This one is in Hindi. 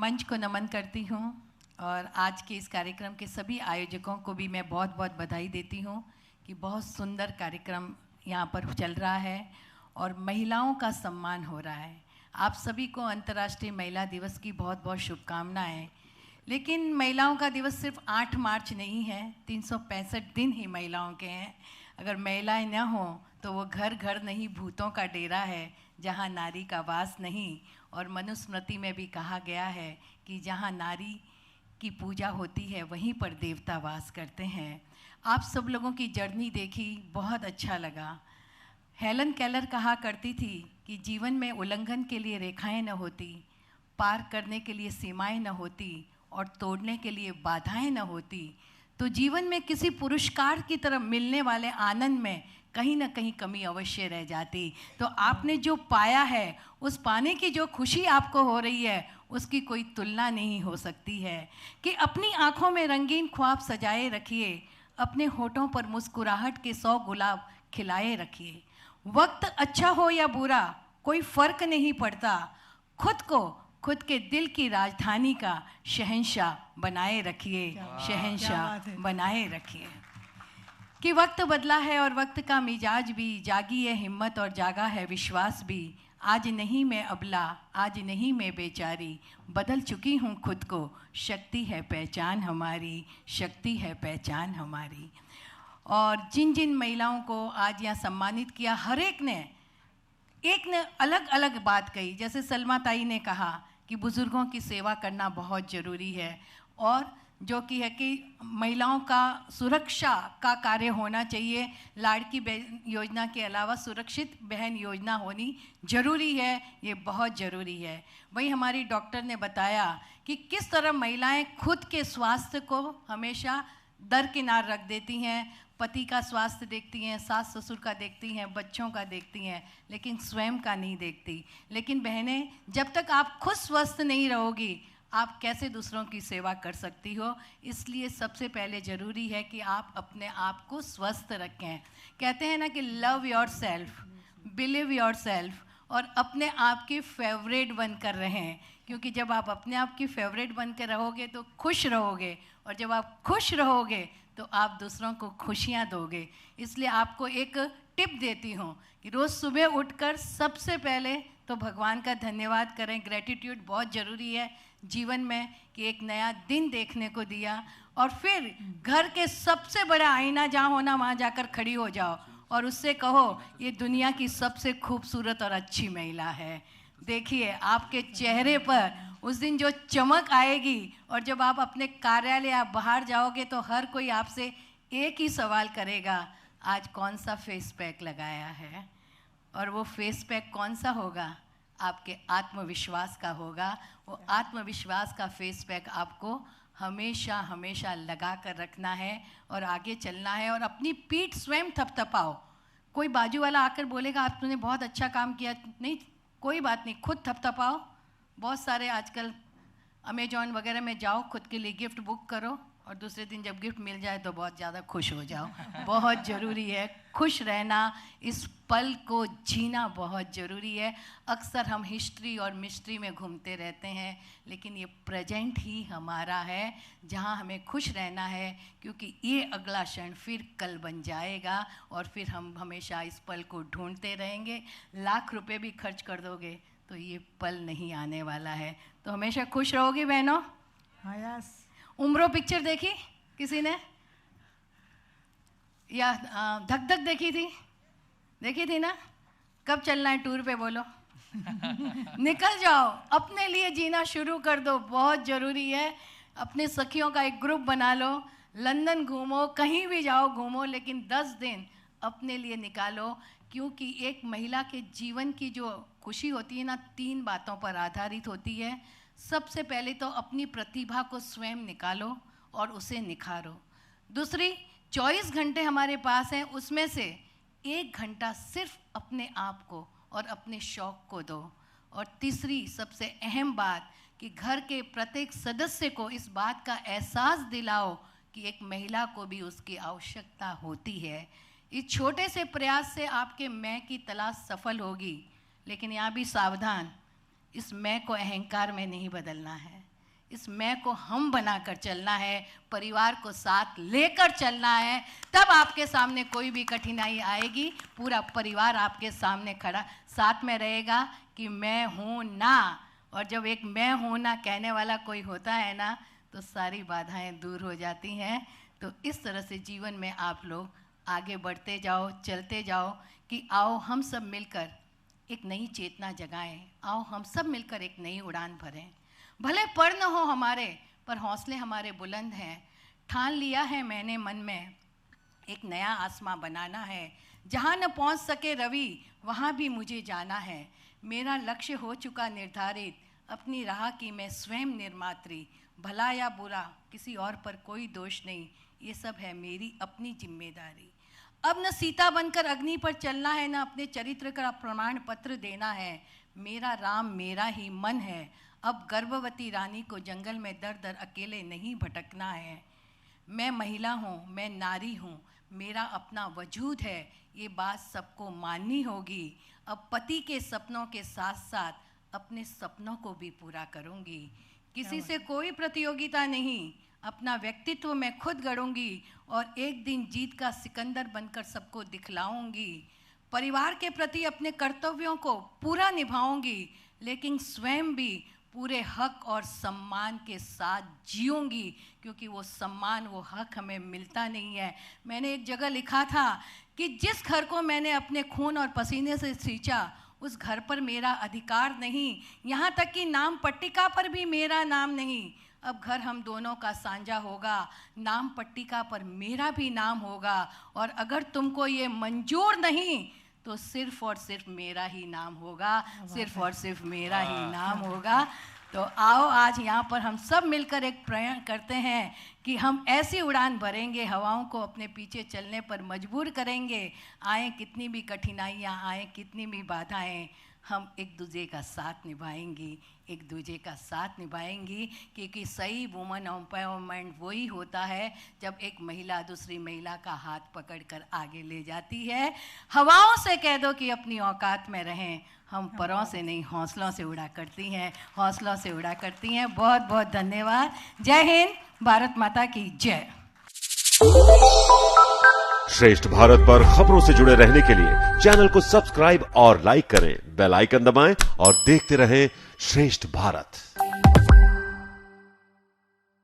मंच को नमन करती हूँ और आज के इस कार्यक्रम के सभी आयोजकों को भी मैं बहुत बहुत बधाई देती हूँ कि बहुत सुंदर कार्यक्रम यहाँ पर चल रहा है और महिलाओं का सम्मान हो रहा है। आप सभी को अंतर्राष्ट्रीय महिला दिवस की बहुत बहुत शुभकामनाएं। लेकिन महिलाओं का दिवस सिर्फ 8 मार्च नहीं है, 365 दिन ही महिलाओं के हैं। अगर महिलाएं न हों तो वो घर घर नहीं भूतों का डेरा है, जहाँ नारी का वास नहीं। और मनुस्मृति में भी कहा गया है कि जहाँ नारी की पूजा होती है वहीं पर देवता वास करते हैं। आप सब लोगों की जर्नी देखी, बहुत अच्छा लगा। हेलन केलर कहा करती थी कि जीवन में उल्लंघन के लिए रेखाएं न होती, पार करने के लिए सीमाएं न होती और तोड़ने के लिए बाधाएं न होती, तो जीवन में किसी पुरस्कार की तरफ मिलने वाले आनंद में कहीं ना कहीं कमी अवश्य रह जाती। तो आपने जो पाया है, उस पाने की जो खुशी आपको हो रही है, उसकी कोई तुलना नहीं हो सकती है। कि अपनी आँखों में रंगीन ख्वाब सजाए रखिए, अपने होठों पर मुस्कुराहट के 100 गुलाब खिलाए रखिए। वक्त अच्छा हो या बुरा कोई फ़र्क नहीं पड़ता, खुद को खुद के दिल की राजधानी का शहंशाह बनाए रखिए, शहंशाह बनाए रखिए। कि वक्त बदला है और वक्त का मिजाज भी, जागी है हिम्मत और जागा है विश्वास भी। आज नहीं मैं अबला, आज नहीं मैं बेचारी, बदल चुकी हूँ खुद को, शक्ति है पहचान हमारी, शक्ति है पहचान हमारी। और जिन जिन महिलाओं को आज यहाँ सम्मानित किया, हर एक ने अलग अलग बात कही। जैसे सलमा ताई ने कहा कि बुज़ुर्गों की सेवा करना बहुत ज़रूरी है, और जो कि है कि महिलाओं का सुरक्षा का कार्य होना चाहिए। लाड़की बहन योजना के अलावा सुरक्षित बहन योजना होनी ज़रूरी है, ये बहुत ज़रूरी है। वही हमारी डॉक्टर ने बताया कि किस तरह महिलाएं खुद के स्वास्थ्य को हमेशा दरकिनार रख देती हैं, पति का स्वास्थ्य देखती हैं, सास ससुर का देखती हैं, बच्चों का देखती हैं, लेकिन स्वयं का नहीं देखती। लेकिन बहनें, जब तक आप खुद स्वस्थ नहीं रहोगी, आप कैसे दूसरों की सेवा कर सकती हो। इसलिए सबसे पहले ज़रूरी है कि आप अपने आप को स्वस्थ रखें। कहते हैं ना कि love your self, believe your self, और अपने आप की फेवरेट बनकर रहें। क्योंकि जब आप अपने आप की फेवरेट बनकर रहोगे तो खुश रहोगे, और जब आप खुश रहोगे तो आप दूसरों को खुशियाँ दोगे। इसलिए आपको एक टिप देती हूँ कि रोज़ सुबह उठकर सबसे पहले तो भगवान का धन्यवाद करें। ग्रेटिट्यूड बहुत ज़रूरी है जीवन में, कि एक नया दिन देखने को दिया। और फिर घर के सबसे बड़ा आईना जहाँ होना वहाँ जाकर खड़ी हो जाओ और उससे कहो, ये दुनिया की सबसे खूबसूरत और अच्छी महिला है। देखिए आपके चेहरे पर उस दिन जो चमक आएगी, और जब आप अपने कार्यालय आप बाहर जाओगे तो हर कोई आपसे एक ही सवाल करेगा, आज कौन सा फेस पैक लगाया है। और वो फेस पैक कौन सा होगा? आपके आत्मविश्वास का होगा। वो आत्मविश्वास का फेस पैक आपको हमेशा हमेशा लगा कर रखना है और आगे चलना है। और अपनी पीठ स्वयं थपथपाओ। कोई बाजू वाला आकर बोलेगा आपने बहुत अच्छा काम किया, नहीं, कोई बात नहीं, खुद थपथपाओ। बहुत सारे आजकल अमेजॉन वगैरह में जाओ, खुद के लिए गिफ्ट बुक करो, और दूसरे दिन जब गिफ्ट मिल जाए तो बहुत ज़्यादा खुश हो जाओ। बहुत ज़रूरी है खुश रहना, इस पल को जीना बहुत ज़रूरी है। अक्सर हम हिस्ट्री और मिस्ट्री में घूमते रहते हैं, लेकिन ये प्रेजेंट ही हमारा है जहाँ हमें खुश रहना है, क्योंकि ये अगला क्षण फिर कल बन जाएगा और फिर हम हमेशा इस पल को ढूंढते रहेंगे। लाख रुपए भी खर्च कर दोगे तो ये पल नहीं आने वाला है। तो हमेशा खुश रहोगी बहनों। हाँ यस। उम्रो पिक्चर देखी किसी ने, या धक धक देखी थी? देखी थी ना? कब चलना है टूर पे बोलो? निकल जाओ, अपने लिए जीना शुरू कर दो, बहुत ज़रूरी है। अपने सखियों का एक ग्रुप बना लो, लंदन घूमो, कहीं भी जाओ घूमो, लेकिन 10 दिन अपने लिए निकालो। क्योंकि एक महिला के जीवन की जो खुशी होती है ना, 3 बातों पर आधारित होती है। सबसे पहले तो अपनी प्रतिभा को स्वयं निकालो और उसे निखारो। दूसरी, 24 घंटे हमारे पास हैं, उसमें से 1 घंटा सिर्फ अपने आप को और अपने शौक़ को दो। और तीसरी सबसे अहम बात, कि घर के प्रत्येक सदस्य को इस बात का एहसास दिलाओ कि एक महिला को भी उसकी आवश्यकता होती है। इस छोटे से प्रयास से आपके मैं की तलाश सफल होगी। लेकिन यहाँ भी सावधान, इस मैं को अहंकार में नहीं बदलना है। इस मैं को हम बनाकर चलना है, परिवार को साथ लेकर चलना है, तब आपके सामने कोई भी कठिनाई आएगी, पूरा परिवार आपके सामने खड़ा साथ में रहेगा कि मैं हूँ ना। और जब एक मैं हूँ ना कहने वाला कोई होता है ना, तो सारी बाधाएं दूर हो जाती हैं। तो इस तरह से जीवन में आप लोग आगे बढ़ते जाओ, चलते जाओ कि आओ हम सब मिलकर एक नई चेतना जगाएं, आओ हम सब मिलकर एक नई उड़ान भरें। भले पर न हो हमारे, पर हौसले हमारे बुलंद हैं। ठान लिया है मैंने मन में, एक नया आसमां बनाना है। जहाँ न पहुँच सके रवि, वहाँ भी मुझे जाना है। मेरा लक्ष्य हो चुका निर्धारित, अपनी राह की मैं स्वयं निर्मात्री। भला या बुरा किसी और पर कोई दोष नहीं, ये सब है मेरी अपनी जिम्मेदारी। अब न सीता बनकर अग्नि पर चलना है, न अपने चरित्र का प्रमाण पत्र देना है। मेरा राम मेरा ही मन है, अब गर्भवती रानी को जंगल में दर दर अकेले नहीं भटकना है। मैं महिला हूँ, मैं नारी हूँ, मेरा अपना वजूद है, ये बात सबको माननी होगी। अब पति के सपनों के साथ साथ अपने सपनों को भी पूरा करूँगी। किसी से कोई प्रतियोगिता नहीं, अपना व्यक्तित्व मैं खुद गढ़ूंगी और एक दिन जीत का सिकंदर बनकर सबको दिखलाऊंगी। परिवार के प्रति अपने कर्तव्यों को पूरा निभाऊंगी, लेकिन स्वयं भी पूरे हक और सम्मान के साथ जीऊंगी, क्योंकि वो सम्मान, वो हक हमें मिलता नहीं है। मैंने एक जगह लिखा था कि जिस घर को मैंने अपने खून और पसीने से सींचा, उस घर पर मेरा अधिकार नहीं, यहाँ तक कि नाम पट्टिका पर भी मेरा नाम नहीं। अब घर हम दोनों का साझा होगा, नाम पट्टिका पर मेरा भी नाम होगा, और अगर तुमको ये मंजूर नहीं तो सिर्फ और सिर्फ मेरा ही नाम होगा, सिर्फ और सिर्फ मेरा ही नाम होगा। तो आओ आज यहाँ पर हम सब मिलकर एक प्रण करते हैं कि हम ऐसी उड़ान भरेंगे, हवाओं को अपने पीछे चलने पर मजबूर करेंगे। आए कितनी भी कठिनाइयाँ, आए कितनी भी बाधाएं, हम एक दूसरे का साथ निभाएंगी, एक दूसरे का साथ निभाएंगी। क्योंकि सही वुमन एम्पावरमेंट वही होता है जब एक महिला दूसरी महिला का हाथ पकड़कर आगे ले जाती है। हवाओं से कह दो कि अपनी औकात में रहें, हम परों से नहीं हौसलों से उड़ा करती हैं, हौसलों से उड़ा करती हैं। बहुत बहुत धन्यवाद। जय हिंद, भारत माता की जय। श्रेष्ठ भारत पर खबरों से जुड़े रहने के लिए चैनल को सब्सक्राइब और लाइक करें, बेल आइकन दबाएं और देखते रहें श्रेष्ठ भारत।